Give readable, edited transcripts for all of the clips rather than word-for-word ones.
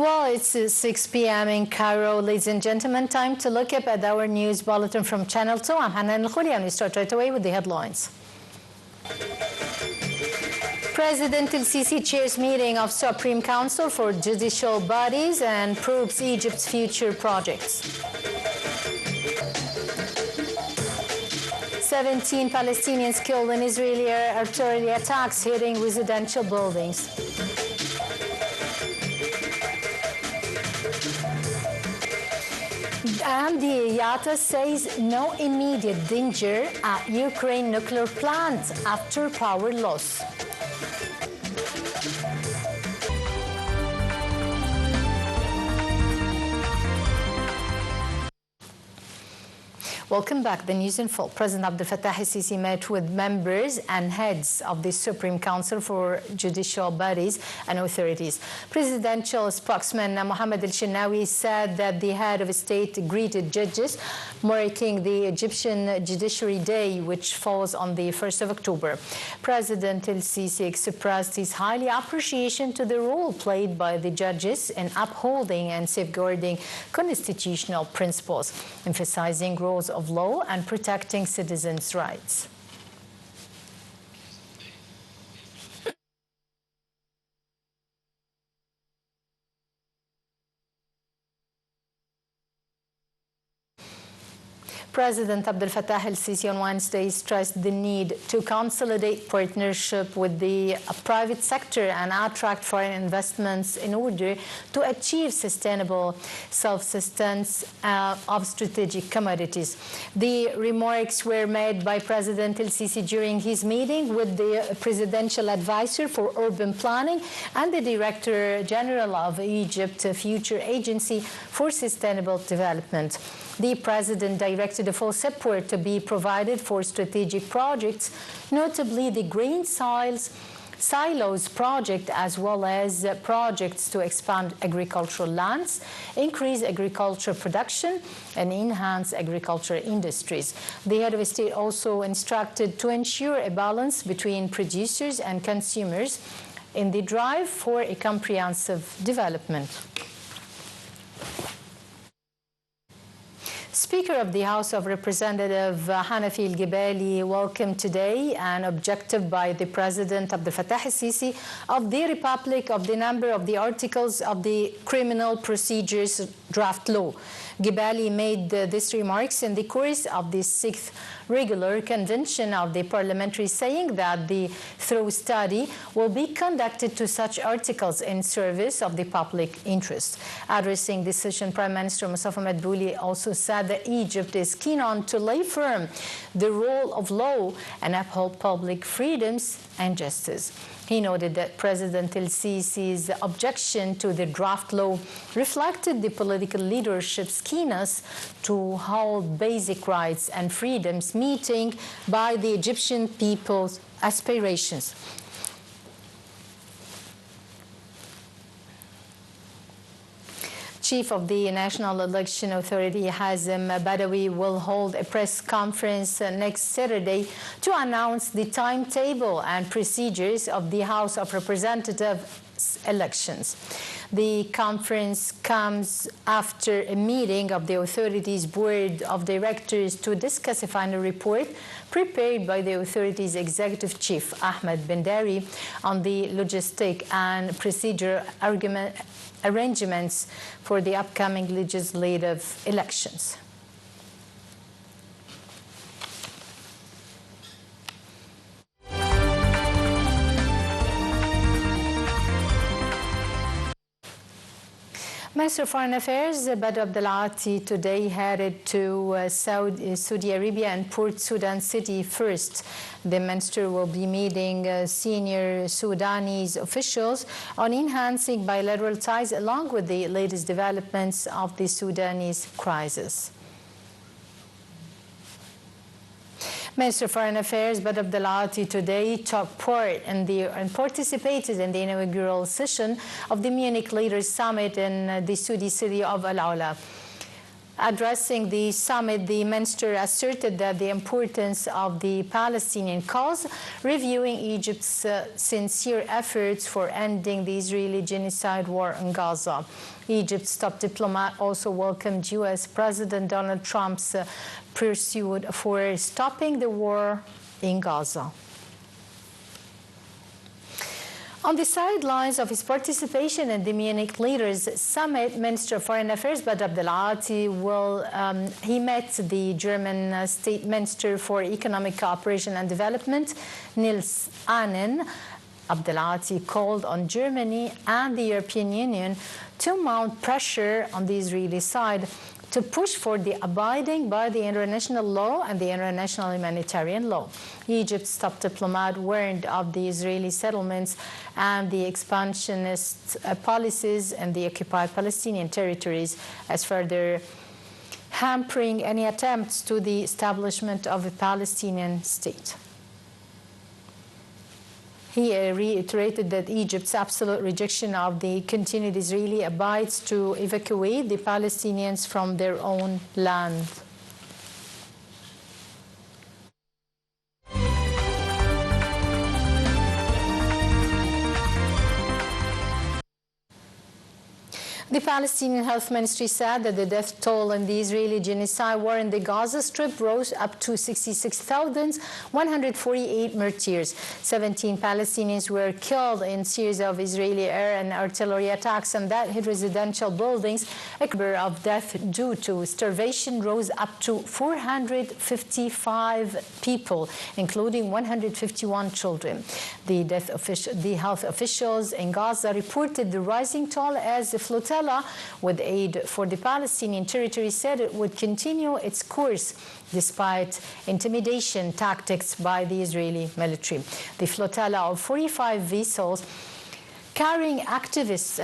Well, it's 6 p.m. in Cairo. Ladies and gentlemen, time to look up at our news bulletin from Channel 2. I'm Hanan Al-Khouli, and we start right away with the headlines. President El-Sisi chairs meeting of Supreme Council for Judicial Bodies and probes Egypt's future projects. 17 Palestinians killed in Israeli artillery attacks hitting residential buildings. And the IATA says no immediate danger at Ukraine nuclear plant after power loss. Welcome back. The news in full. President Abdel Fattah el-Sisi met with members and heads of the Supreme Council for Judicial Bodies and Authorities. Presidential spokesman Mohammed el-Shenawi said that the head of state greeted judges marking the Egyptian Judiciary Day, which falls on the 1st of October. President el-Sisi expressed his highly appreciation to the role played by the judges in upholding and safeguarding constitutional principles, emphasizing roles of law and protecting citizens' rights. President Abdel Fattah el-Sisi on Wednesday stressed the need to consolidate partnership with the private sector and attract foreign investments in order to achieve sustainable self-sustenance of strategic commodities. The remarks were made by President el-Sisi during his meeting with the Presidential Advisor for Urban Planning and the Director General of Egypt Future Agency for Sustainable Development. The President directed a full support to be provided for strategic projects, notably the Green Silos project, as well as projects to expand agricultural lands, increase agriculture production, and enhance agriculture industries. The head of state also instructed to ensure a balance between producers and consumers in the drive for a comprehensive development. Speaker of the House of Representatives Hanafi El-Gibali welcomed today an objective by the President Abdel Fattah el-Sisi of the Republic of the number of the articles of the Criminal Procedures Draft Law. Gibali made these remarks in the course of the 6th regular convention of the parliamentary, saying that the thorough study will be conducted to such articles in service of the public interest. Addressing the session, Prime Minister Mustafa Madbouli also said that Egypt is keen on to lay firm the rule of law and uphold public freedoms and justice. He noted that President el-Sisi's objection to the draft law reflected the political leadership's keenness to hold basic rights and freedoms meeting by the Egyptian people's aspirations. Chief of the National Election Authority, Hazem Badawi, will hold a press conference next Saturday to announce the timetable and procedures of the House of Representatives elections. The conference comes after a meeting of the authority's board of directors to discuss a final report prepared by the authority's executive chief, Ahmed Bendari, on the logistic and procedure arrangements for the upcoming legislative elections. Minister of Foreign Affairs Badr Abdelati today headed to Saudi Arabia and Port Sudan City first. The minister will be meeting senior Sudanese officials on enhancing bilateral ties along with the latest developments of the Sudanese crisis. Minister of Foreign Affairs Badr Abdelati today took part in and participated in the inaugural session of the Munich Leaders Summit in the Saudi city of Al Ula. Addressing the summit, the minister asserted that the importance of the Palestinian cause, reviewing Egypt's sincere efforts for ending the Israeli genocide war in Gaza. Egypt's top diplomat also welcomed U.S. President Donald Trump's pursuit for stopping the war in Gaza. On the sidelines of his participation in the Munich Leaders Summit, Minister of Foreign Affairs Badr Abdelati he met the German State Minister for Economic Cooperation and Development, Nils Ahnen. Abdelati called on Germany and the European Union to mount pressure on the Israeli side to push for the abiding by the international law and the international humanitarian law. Egypt's top diplomat warned of the Israeli settlements and the expansionist policies in the occupied Palestinian territories as further hampering any attempts to the establishment of a Palestinian state. He reiterated that Egypt's absolute rejection of the continued Israeli abides to evacuate the Palestinians from their own land. The Palestinian Health Ministry said that the death toll in the Israeli genocide war in the Gaza Strip rose up to 66,148 martyrs. 17 Palestinians were killed in series of Israeli air and artillery attacks, and that hit residential buildings. A number of deaths due to starvation rose up to 455 people, including 151 children. The health officials in Gaza reported the rising toll as the flotilla with aid for the Palestinian territory said it would continue its course despite intimidation tactics by the Israeli military. The flotilla of 45 vessels carrying activists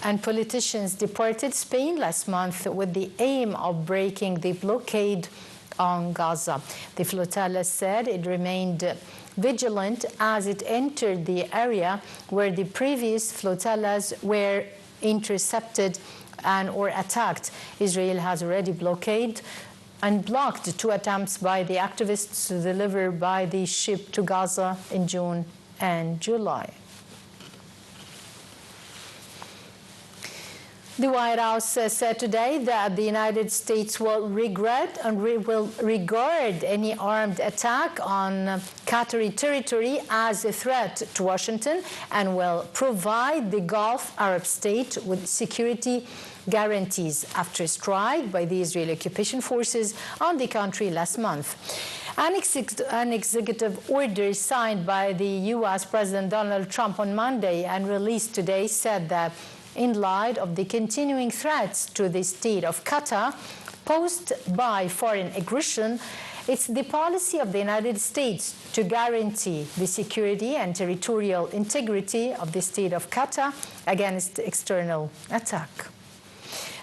and politicians departed Spain last month with the aim of breaking the blockade on Gaza. The flotilla said it remained vigilant as it entered the area where the previous flotillas were intercepted or attacked. Israel has already blockaded and blocked 2 attempts by the activists to deliver by the ship to Gaza in June and July. The White House said today that the United States will regret and will regard any armed attack on Qatari territory as a threat to Washington and will provide the Gulf Arab state with security guarantees after a strike by the Israeli occupation forces on the country last month. An executive order signed by the U.S. President Donald Trump on Monday and released today said that in light of the continuing threats to the state of Qatar posed by foreign aggression, it's the policy of the United States to guarantee the security and territorial integrity of the state of Qatar against external attack.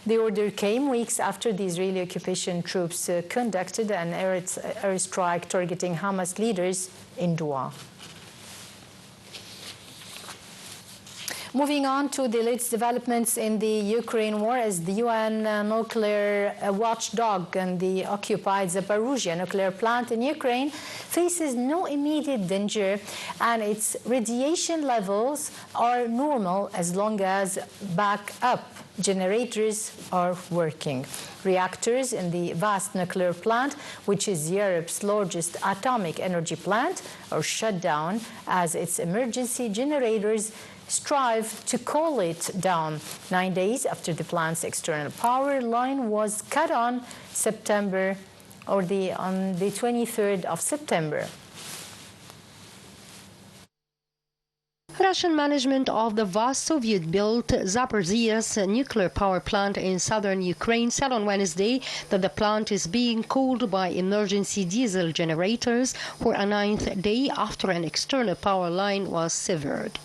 The order came weeks after the Israeli occupation troops conducted an airstrike targeting Hamas leaders in Doha. Moving on to the latest developments in the Ukraine war, as the UN nuclear watchdog and the occupied Zaporizhzhia nuclear plant in Ukraine faces no immediate danger, and its radiation levels are normal as long as backup generators are working. Reactors in the vast nuclear plant, which is Europe's largest atomic energy plant, are shut down as its emergency generators strive to cool it down 9 days after the plant's external power line was cut on the 23rd of September. Russian management of the vast Soviet-built Zaporizhzhia nuclear power plant in southern Ukraine said on Wednesday that the plant is being cooled by emergency diesel generators for a 9th day after an external power line was severed.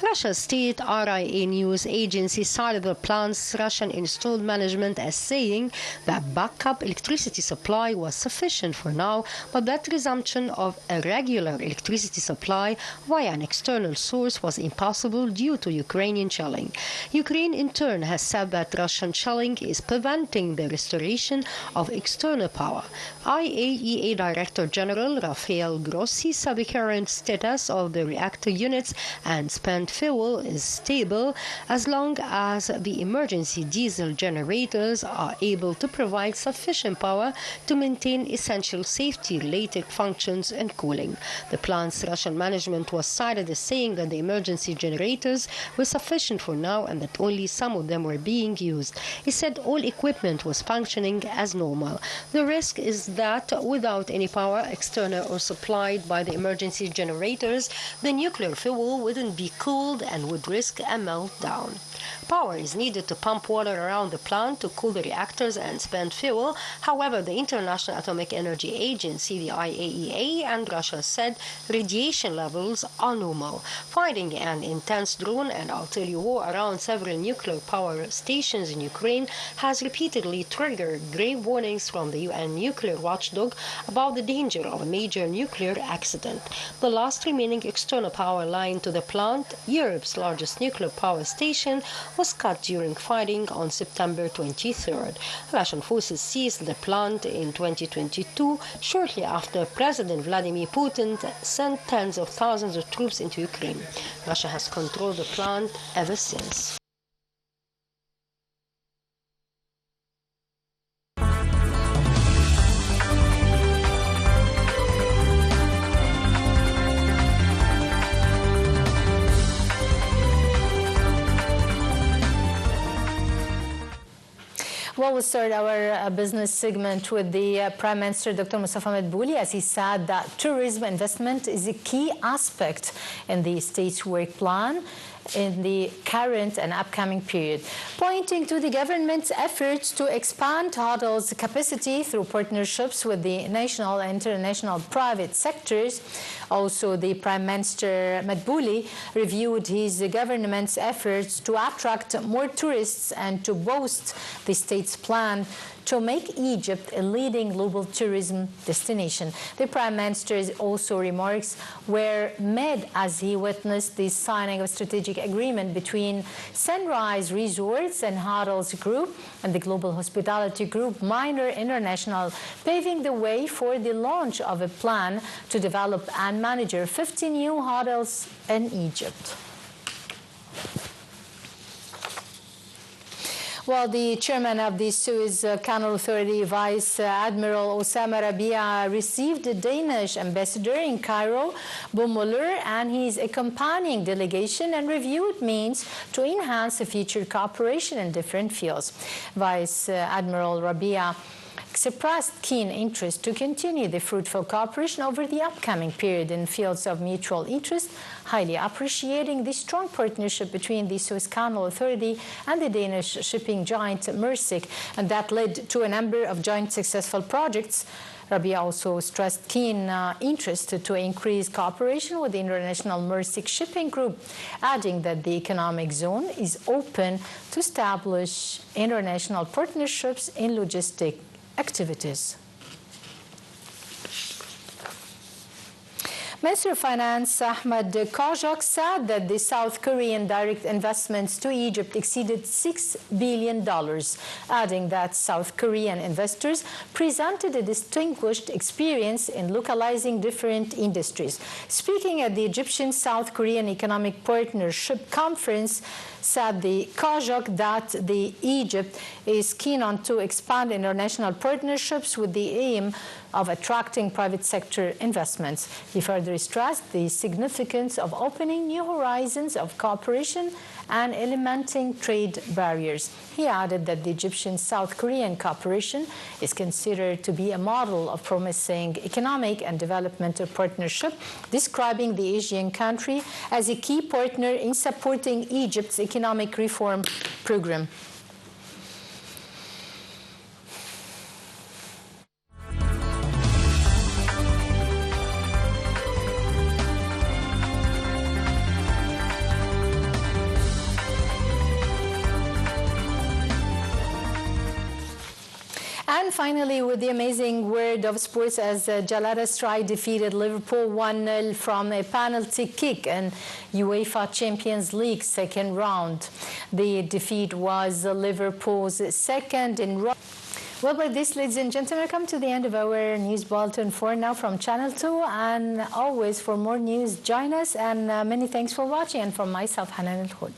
Russia's state RIA news agency cited the plant's Russian-installed management as saying that backup electricity supply was sufficient for now, but that resumption of a regular electricity supply via an external source was impossible due to Ukrainian shelling. Ukraine, in turn, has said that Russian shelling is preventing the restoration of external power. IAEA Director General Rafael Grossi said the current status of the reactor units and spent fuel is stable as long as the emergency diesel generators are able to provide sufficient power to maintain essential safety-related functions and cooling. The plant's Russian management was cited as saying that the emergency generators were sufficient for now and that only some of them were being used. It said all equipment was functioning as normal. The risk is that without any power, external or supplied by the emergency generators, the nuclear fuel wouldn't be cooled and would risk a meltdown. Power is needed to pump water around the plant to cool the reactors and spend fuel. However, the International Atomic Energy Agency, the IAEA, and Russia said radiation levels are normal. Fighting an intense drone and artillery war around several nuclear power stations in Ukraine has repeatedly triggered grave warnings from the UN nuclear watchdog about the danger of a major nuclear accident. The last remaining external power line to the plant, Europe's largest nuclear power station, was cut during fighting on September 23rd. Russian forces seized the plant in 2022, shortly after President Vladimir Putin sent tens of thousands of troops into Ukraine. Russia has controlled the plant ever since. Well, we'll start our business segment with the Prime Minister, Dr. Mustafa Madbouli, as he said that tourism investment is a key aspect in the state's work plan in the current and upcoming period, pointing to the government's efforts to expand HODL's capacity through partnerships with the national and international private sectors. Also, the Prime Minister Madbouli reviewed his government's efforts to attract more tourists and to boost the state's plan to make Egypt a leading global tourism destination. The Prime Minister's also remarks were made as he witnessed the signing of a strategic agreement between Sunrise Resorts and HODL's Group and the Global Hospitality Group Minor International, paving the way for the launch of a plan to develop and manage 50 new HODLs in Egypt. Well, the chairman of the Suez Canal Authority, Vice Admiral Osama Rabia, received the Danish ambassador in Cairo, Boumouler, and his accompanying delegation and reviewed means to enhance the future cooperation in different fields. Vice Admiral Rabia expressed keen interest to continue the fruitful cooperation over the upcoming period in fields of mutual interest, highly appreciating the strong partnership between the Suez Canal Authority and the Danish shipping giant Maersk, and that led to a number of joint successful projects. Rabia also stressed keen interest to increase cooperation with the international Maersk shipping group, adding that the economic zone is open to establish international partnerships in logistic activities. Minister of Finance Ahmed Kajak said that the South Korean direct investments to Egypt exceeded $6 billion, adding that South Korean investors presented a distinguished experience in localizing different industries. Speaking at the Egyptian-South Korean Economic Partnership Conference, said the Kajak that the Egypt is keen on to expand international partnerships with the aim of attracting private sector investments. He further stressed the significance of opening new horizons of cooperation and eliminating trade barriers. He added that the Egyptian-South Korean cooperation is considered to be a model of promising economic and developmental partnership, describing the Asian country as a key partner in supporting Egypt's economic reform program. And finally, with the amazing word of sports, as Galatasaray defeated Liverpool 1-0 from a penalty kick in UEFA Champions League second round. The defeat was Liverpool's second in row. Well, with this, ladies and gentlemen, come to the end of our news bulletin for now from Channel 2. And always, for more news, join us. And many thanks for watching. And from myself, Hanan Al-Khud.